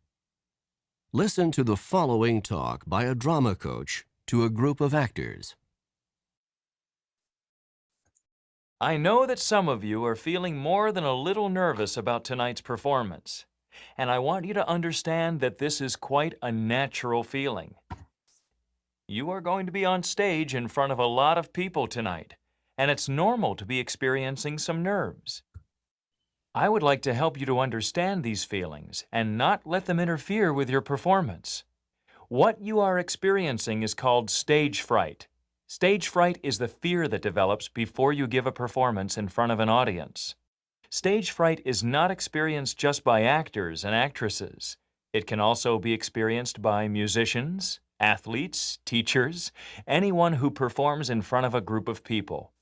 Listen to the following talk by a drama coach to a group of actors. I know that some of you are feeling more than a little nervous about tonight's performance, and I want you to understand that this is quite a natural feeling. You are going to be on stage in front of a lot of people tonight, and it's normal to be experiencing some nerves. I would like to help you to understand these feelings and not let them interfere with your performance. What you are experiencing is called stage fright. Stage fright is the fear that develops before you give a performance in front of an audience. Stage fright is not experienced just by actors and actresses. It can also be experienced by musicians, athletes, teachers, anyone who performs in front of a group of people.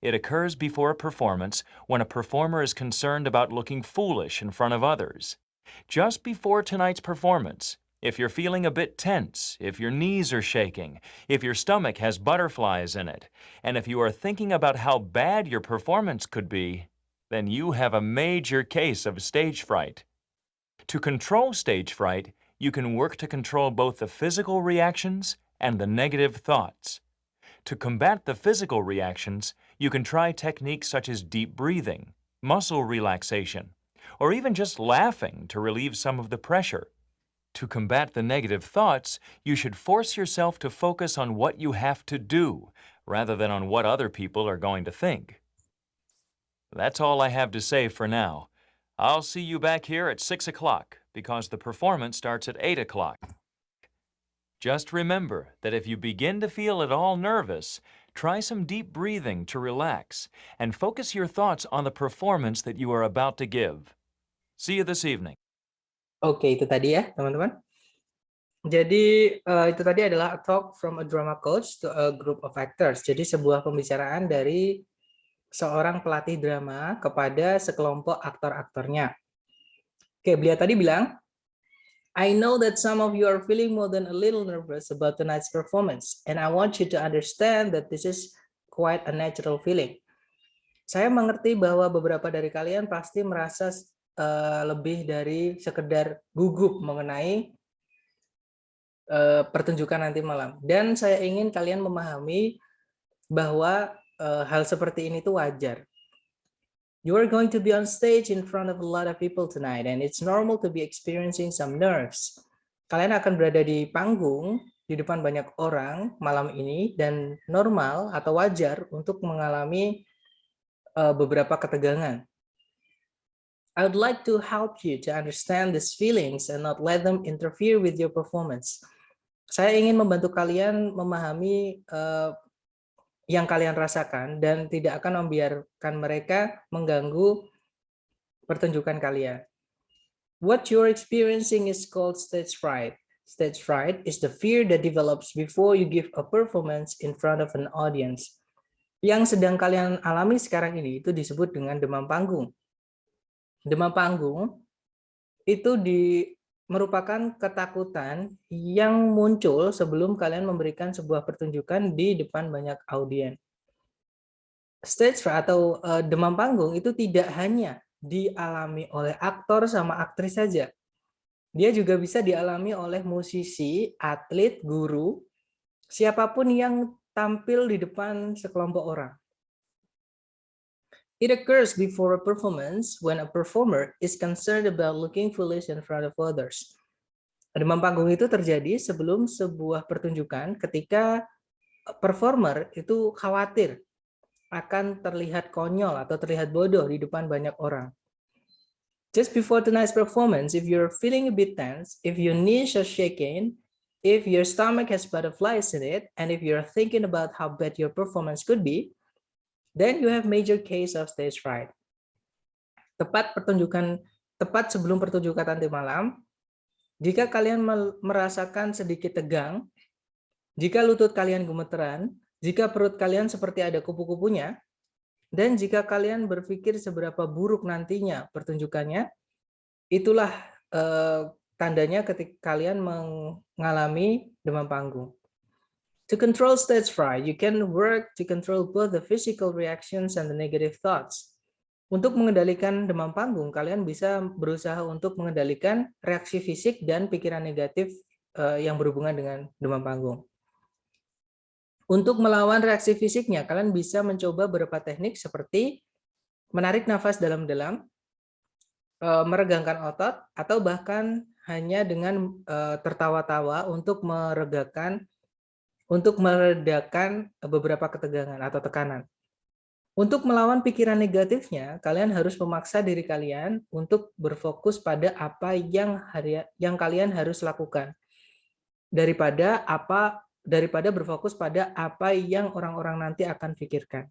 It occurs before a performance when a performer is concerned about looking foolish in front of others. Just before tonight's performance, if you're feeling a bit tense, if your knees are shaking, if your stomach has butterflies in it, and if you are thinking about how bad your performance could be, then you have a major case of stage fright. To control stage fright, you can work to control both the physical reactions and the negative thoughts. To combat the physical reactions, you can try techniques such as deep breathing, muscle relaxation, or even just laughing to relieve some of the pressure. To combat the negative thoughts, you should force yourself to focus on what you have to do, rather than on what other people are going to think. That's all I have to say for now. I'll see you back here at 6 o'clock, because the performance starts at 8 o'clock. Just remember that if you begin to feel at all nervous, try some deep breathing to relax and focus your thoughts on the performance that you are about to give. See you this evening. Oke, itu tadi ya, teman-teman. Jadi, itu tadi adalah a talk from a drama coach to a group of actors. Jadi, sebuah pembicaraan dari seorang pelatih drama kepada sekelompok aktor-aktornya. Oke, beliau tadi bilang, I know that some of you are feeling more than a little nervous about tonight's performance, and I want you to understand that this is quite a natural feeling. Saya mengerti bahwa beberapa dari kalian pasti merasa lebih dari sekedar gugup mengenai pertunjukan nanti malam. Dan saya ingin kalian memahami bahwa hal seperti ini tuh wajar. You are going to be on stage in front of a lot of people tonight, and it's normal to be experiencing some nerves. Kalian akan berada di panggung, di depan banyak orang malam ini, dan normal atau wajar untuk mengalami beberapa ketegangan. I would like to help you to understand these feelings and not let them interfere with your performance. Saya ingin membantu kalian memahami yang kalian rasakan dan tidak akan membiarkan mereka mengganggu pertunjukan kalian. What you're experiencing is called stage fright. Stage fright is the fear that develops before you give a performance in front of an audience. Yang sedang kalian alami sekarang ini itu disebut dengan demam panggung. Demam panggung itu merupakan ketakutan yang muncul sebelum kalian memberikan sebuah pertunjukan di depan banyak audiens. Stage fright atau demam panggung itu tidak hanya dialami oleh aktor sama aktris saja. Dia juga bisa dialami oleh musisi, atlet, guru, siapapun yang tampil di depan sekelompok orang. It occurs before a performance when a performer is concerned about looking foolish in front of others. Demam panggung itu terjadi sebelum sebuah pertunjukan ketika performer itu khawatir akan terlihat konyol atau terlihat bodoh di depan banyak orang. Just before tonight's performance, if you're feeling a bit tense, if your knees are shaking, if your stomach has butterflies in it, and if you're thinking about how bad your performance could be, then you have major case of stage fright. Tepat pertunjukan tepat sebelum pertunjukan nanti malam, jika kalian merasakan sedikit tegang, jika lutut kalian gemeteran, jika perut kalian seperti ada kupu-kupunya, dan jika kalian berpikir seberapa buruk nantinya pertunjukannya, itulah tandanya ketika kalian mengalami demam panggung. To control stage fright, you can work to control both the physical reactions and the negative thoughts. Untuk mengendalikan demam panggung, kalian bisa berusaha untuk mengendalikan reaksi fisik dan pikiran negatif yang berhubungan dengan demam panggung. Untuk melawan reaksi fisiknya, kalian bisa mencoba beberapa teknik seperti menarik nafas dalam-dalam, meregangkan otot, atau bahkan hanya dengan tertawa-tawa untuk meredakan beberapa ketegangan atau tekanan. Untuk melawan pikiran negatifnya, kalian harus memaksa diri kalian untuk berfokus pada apa yang kalian harus lakukan, daripada berfokus pada apa yang orang-orang nanti akan pikirkan.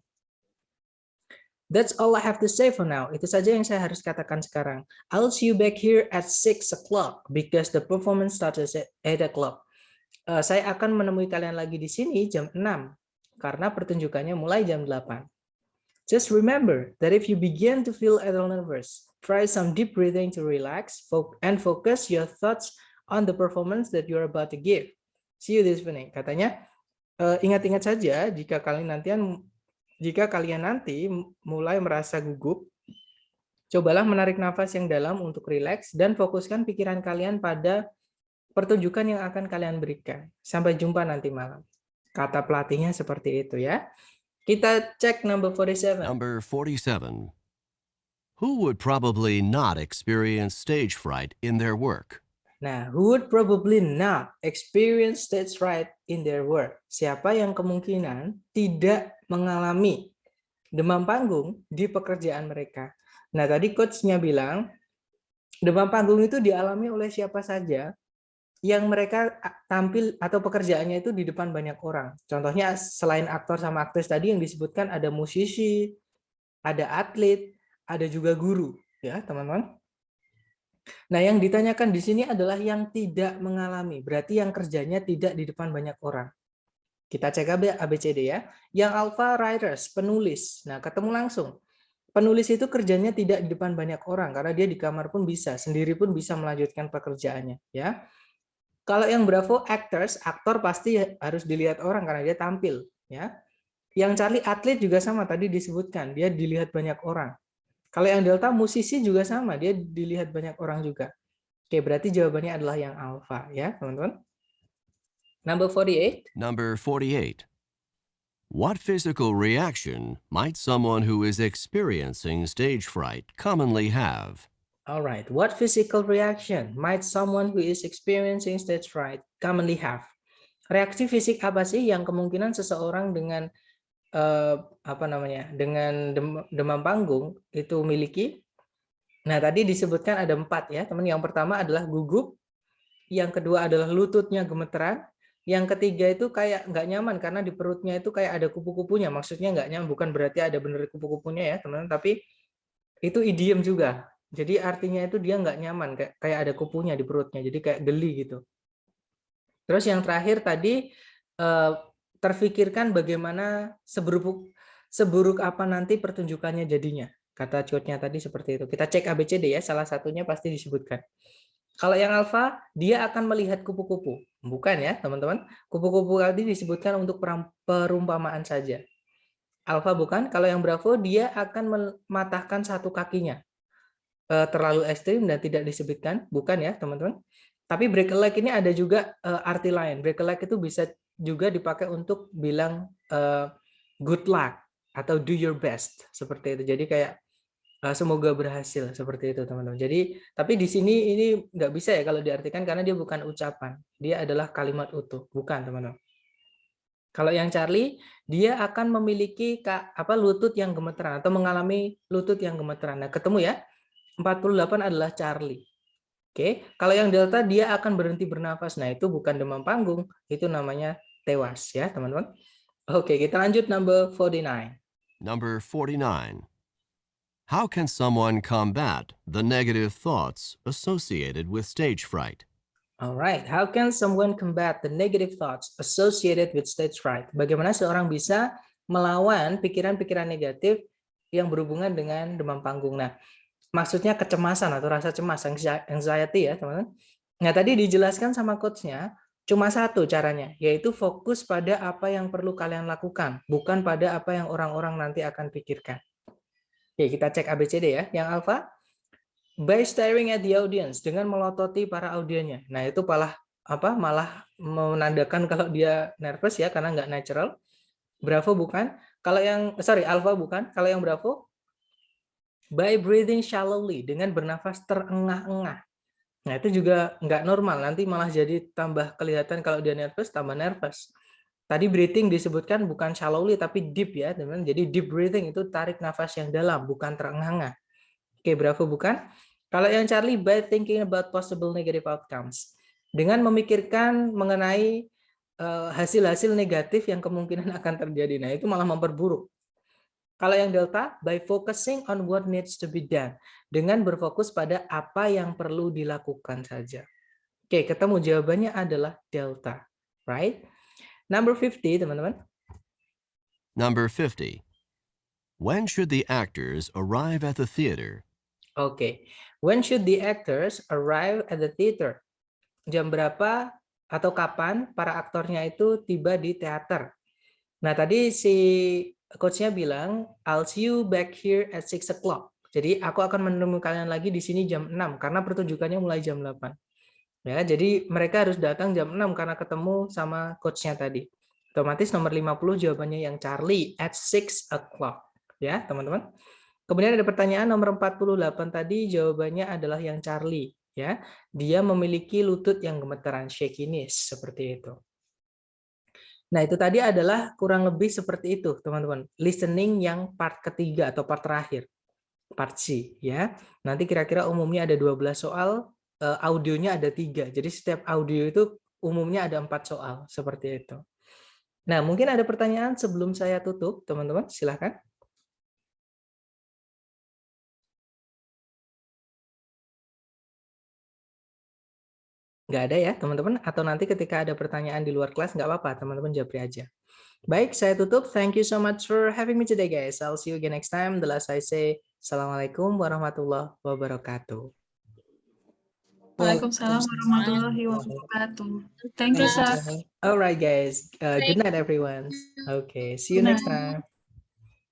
That's all I have to say for now. Itu saja yang saya harus katakan sekarang. I'll see you back here at 6 o'clock because the performance starts at 8 o'clock. Saya akan menemui kalian lagi di sini jam 6 karena pertunjukannya mulai jam 8. Just remember that if you begin to feel a little nervous, try some deep breathing to relax and focus your thoughts on the performance that you're about to give. See you this evening. Katanya, ingat-ingat saja jika kalian nanti mulai merasa gugup, cobalah menarik nafas yang dalam untuk rileks dan fokuskan pikiran kalian pada pertunjukan yang akan kalian berikan. Sampai jumpa nanti malam. Kata pelatihnya seperti itu ya. Kita cek number 47. Number 47. Who would probably not experience stage fright in their work? Nah, who would probably not experience stage fright in their work? Siapa yang kemungkinan tidak mengalami demam panggung di pekerjaan mereka? Nah, tadi coach-nya bilang, demam panggung itu dialami oleh siapa saja yang mereka tampil atau pekerjaannya itu di depan banyak orang. Contohnya selain aktor sama aktris tadi yang disebutkan ada musisi, ada atlet, ada juga guru, ya teman-teman. Nah yang ditanyakan di sini adalah yang tidak mengalami, berarti yang kerjanya tidak di depan banyak orang. Kita cek ABCD ya. Yang alpha writers, penulis. Nah ketemu langsung. Penulis itu kerjanya tidak di depan banyak orang karena dia di kamar pun bisa, sendiri pun bisa melanjutkan pekerjaannya, ya. Kalau yang Bravo actors, aktor pasti harus dilihat orang karena dia tampil, ya. Yang Charlie atlet juga sama tadi disebutkan, dia dilihat banyak orang. Kalau yang Delta musisi juga sama, dia dilihat banyak orang juga. Oke, berarti jawabannya adalah yang alpha ya, teman-teman. Number 48. Number 48. What physical reaction might someone who is experiencing stage fright commonly have? All right. What physical reaction might someone who is experiencing stage fright commonly have? Reaksi fisik apa sih yang kemungkinan seseorang dengan dengan demam panggung itu miliki? Nah, tadi disebutkan ada 4 ya, teman. Yang pertama adalah gugup, yang kedua adalah lututnya gemeteran, yang ketiga itu kayak nggak nyaman karena di perutnya itu kayak ada kupu-kupunya. Maksudnya nggak nyaman, bukan berarti ada bener kupu-kupunya ya, teman-teman, tapi itu idiom juga. Jadi artinya itu dia nggak nyaman, kayak ada kupunya di perutnya, jadi kayak geli gitu. Terus yang terakhir tadi terfikirkan bagaimana seburuk apa nanti pertunjukannya jadinya. Kata quote-nya tadi seperti itu. Kita cek ABCD ya, salah satunya pasti disebutkan. Kalau yang alfa, dia akan melihat kupu-kupu. Bukan ya, teman-teman. Kupu-kupu tadi disebutkan untuk perumpamaan saja. Alfa bukan. Kalau yang bravo, dia akan mematahkan satu kakinya. Terlalu ekstrim dan tidak disebutkan. Bukan ya, teman-teman. Tapi break a leg ini ada juga arti lain. Break a leg itu bisa juga dipakai untuk bilang good luck atau do your best. Seperti itu. Jadi kayak semoga berhasil seperti itu teman-teman. Jadi tapi di sini ini nggak bisa ya kalau diartikan karena dia bukan ucapan, dia adalah kalimat utuh, bukan teman-teman. Kalau yang Charlie dia akan memiliki lutut yang gemeteran atau mengalami lutut yang gemeteran. Nah ketemu ya 48 adalah Charlie. Oke, kalau yang Delta dia akan berhenti bernafas. Nah itu bukan demam panggung, itu namanya tewas ya teman-teman. Oke kita lanjut number 49. Number 49. How can someone combat the negative thoughts associated with stage fright? Alright, how can someone combat the negative thoughts associated with stage fright? Bagaimana seorang bisa melawan pikiran-pikiran negatif yang berhubungan dengan demam panggung? Nah, maksudnya kecemasan atau rasa cemas, anxiety ya teman-teman. Nah, tadi dijelaskan sama coach-nya, cuma satu caranya, yaitu fokus pada apa yang perlu kalian lakukan, bukan pada apa yang orang-orang nanti akan pikirkan. Oke, kita cek ABCD ya. Yang Alfa, by staring at the audience, dengan melototi para audiennya. Nah, itu malah menandakan kalau dia nervous ya, karena nggak natural. Bravo bukan. Kalau yang, Alfa bukan. Kalau yang Bravo, by breathing shallowly, dengan bernafas terengah-engah. Nah, itu juga nggak normal, nanti malah jadi tambah kelihatan kalau dia nervous, tambah nervous. Tadi breathing disebutkan bukan shallowly, tapi deep ya, teman-teman. Jadi deep breathing itu tarik nafas yang dalam, bukan terengah-engah. Oke, Bravo bukan. Kalau yang Charlie, by thinking about possible negative outcomes. Dengan memikirkan mengenai hasil-hasil negatif yang kemungkinan akan terjadi. Nah, itu malah memperburuk. Kalau yang Delta, by focusing on what needs to be done. Dengan berfokus pada apa yang perlu dilakukan saja. Oke, ketemu jawabannya adalah Delta. Right? Number 50, teman-teman. Number 50. When should the actors arrive at the theater? Oke. When should the actors arrive at the theater? Jam berapa atau kapan para aktornya itu tiba di teater? Nah, tadi si coach-nya bilang, I'll see you back here at 6 o'clock. Jadi, aku akan menemui kalian lagi di sini jam 6, karena pertunjukannya mulai jam 8. Ya, jadi mereka harus datang jam 6 karena ketemu sama coach-nya tadi. Otomatis nomor 50 jawabannya yang Charlie, at 6 o'clock. Ya, teman-teman. Kemudian ada pertanyaan nomor 48 tadi, jawabannya adalah yang Charlie. Ya, dia memiliki lutut yang gemeteran, shakiness, seperti itu. Nah, itu tadi adalah kurang lebih seperti itu, teman-teman. Listening yang part ketiga atau part terakhir. Part C, ya. Nanti kira-kira umumnya ada 12 soal, audionya ada 3. Jadi setiap audio itu umumnya ada 4 soal, seperti itu. Nah, mungkin ada pertanyaan sebelum saya tutup, teman-teman. Silakan. Nggak ada ya, teman-teman? Atau nanti ketika ada pertanyaan di luar kelas, nggak apa-apa, teman-teman japri aja. Baik, saya tutup. Thank you so much for having me today, guys. I'll see you again next time. The last I say, Assalamualaikum warahmatullahi wabarakatuh. Waalaikumsalam warahmatullahi wabarakatuh. Thank you, sir. All right, guys. Good night, everyone. Okay, see you Good next night. time.